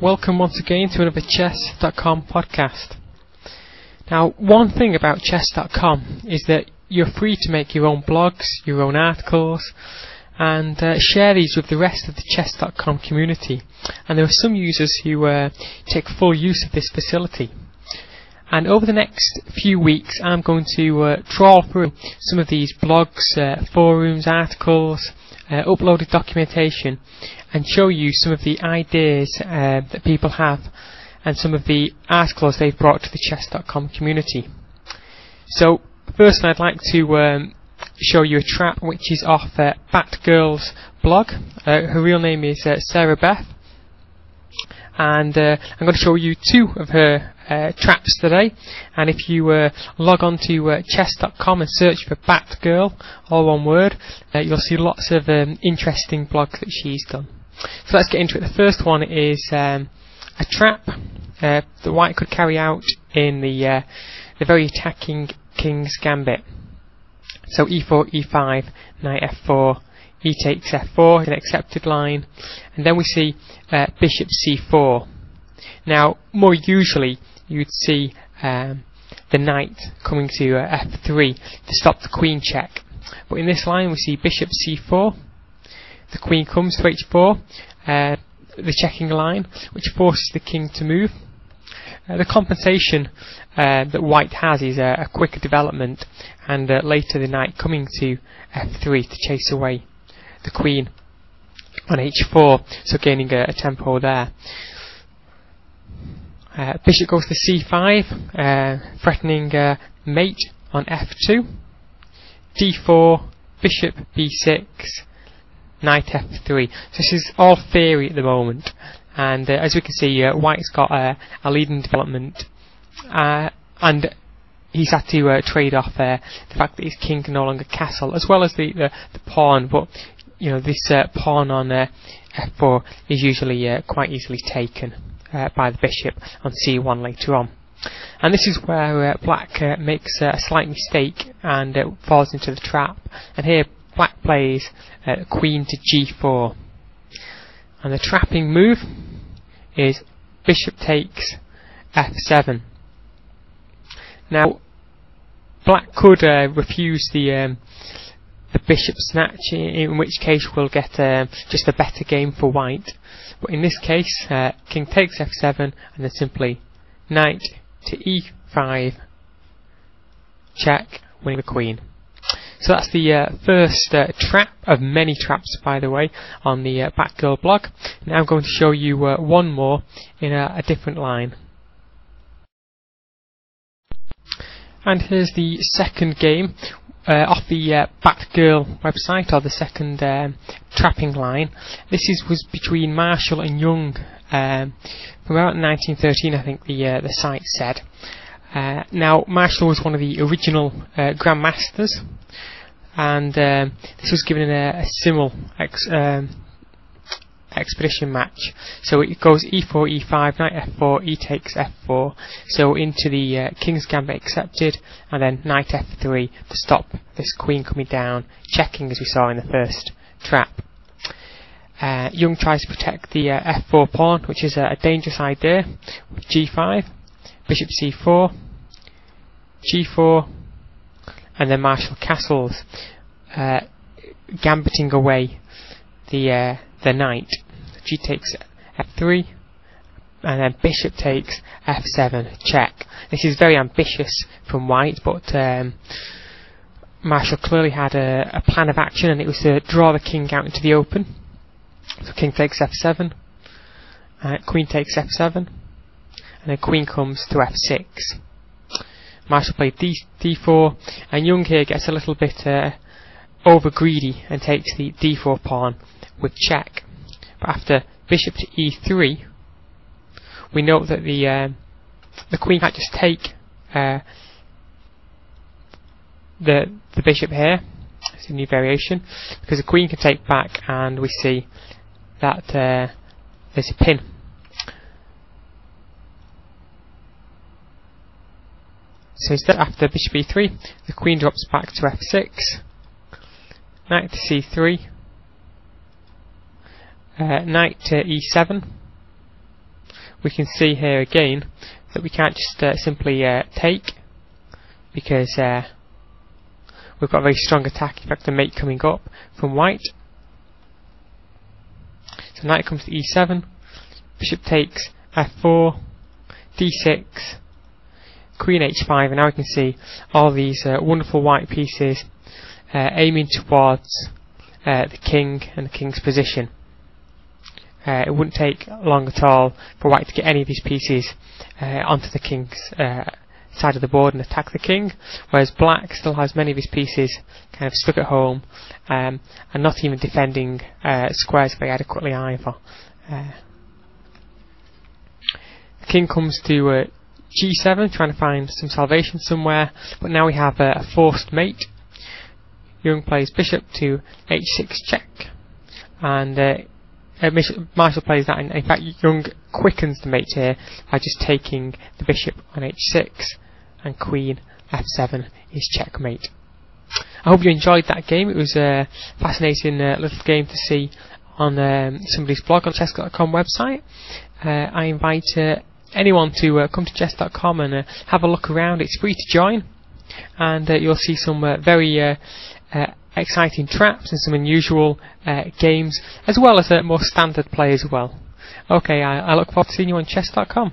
Welcome once again to another Chess.com podcast. Now, one thing about Chess.com is that you're free to make your own blogs, your own articles, and share these with the rest of the Chess.com community. And there are some users who take full use of this facility. And over the next few weeks, I'm going to trawl through some of these blogs, forums, articles, uploaded documentation, and show you some of the ideas that people have and some of the articles they've brought to the Chess.com community. So, first I'd like to show you a trap which is off Batgirl's blog. Her real name is Sarah Beth, and I'm going to show you two of her traps today. And if you log on to Chess.com and search for Batgirl, all one word, you'll see lots of interesting blogs that she's done. So let's get into it. The first one is a trap that White could carry out in the very attacking King's Gambit. So e4, e5, knight f4, e takes f4 is an accepted line, and then we see bishop c4. Now, more usually you'd see the knight coming to f3 to stop the queen check, but in this line we see bishop c4, the queen comes to h4, the checking line, which forces the king to move. The compensation that White has is a quicker development, and later the knight coming to f3 to chase away the queen on h4, so gaining a tempo there. Bishop goes to c5, threatening mate on f2, d4, bishop b6, knight f3. So this is all theory at the moment, and as we can see, White's got a leading development, and he's had to trade off the fact that his king can no longer castle, as well as the pawn. But you know, this pawn on f4 is usually quite easily taken by the bishop on c1 later on. And this is where black makes a slight mistake and falls into the trap. And here black plays queen to g4, and the trapping move is bishop takes f7. Now, black could refuse the bishop snatch, in which case we'll get just a better game for White. But in this case, king takes f7, and then simply knight to e5, check, winning the queen. So that's the first trap of many traps, by the way, on the Batgirl blog. Now I'm going to show you one more in a different line. And here's the second game off the Batgirl website, or the second trapping line. This was between Marshall and Young from about 1913, I think the site said. Now, Marshall was one of the original grandmasters, and this was given in a simul expedition match. So it goes e4, e5, knight f4, e takes f4, so into the King's Gambit accepted, and then knight f3 to stop this queen coming down, checking as we saw in the first trap. Young tries to protect the f4 pawn, which is a dangerous idea, with g5, bishop c4, g4, and then Marshall castles, gambiting away the knight. G takes f3, and then bishop takes f7, check. This is very ambitious from White, but Marshall clearly had a plan of action, and it was to draw the king out into the open. So king takes f7, queen takes f7, and then queen comes to f6. Marshall played d4, and Young here gets a little bit over greedy and takes the d4 pawn with check. But after bishop to e3, we note that the queen can't just take the bishop here. It's a new variation, because the queen can take back, and we see that there's a pin. So instead, after bishop e3, the queen drops back to f6, knight to c3, knight to e7, we can see here again that we can't just simply take, because we've got a very strong attack. In fact, the mate coming up from white. So knight comes to e7, bishop takes f4, d6, queen h5, and now we can see all these wonderful white pieces aiming towards the king and the king's position. It wouldn't take long at all for white to get any of these pieces onto the king's side of the board and attack the king, whereas black still has many of his pieces kind of stuck at home and not even defending squares very adequately either. The king comes to g7, trying to find some salvation somewhere, but now we have a forced mate. Young plays bishop to h6 check, and Marshall plays that, and in fact Young quickens the mate here by just taking the bishop on h6, and queen f7 is checkmate. I hope you enjoyed that game. It was a fascinating little game to see on somebody's blog on Chess.com website. I invite anyone to come to Chess.com and have a look around. It's free to join, and you'll see some very exciting traps and some unusual games, as well as more standard play as well. Okay, I look forward to seeing you on Chess.com.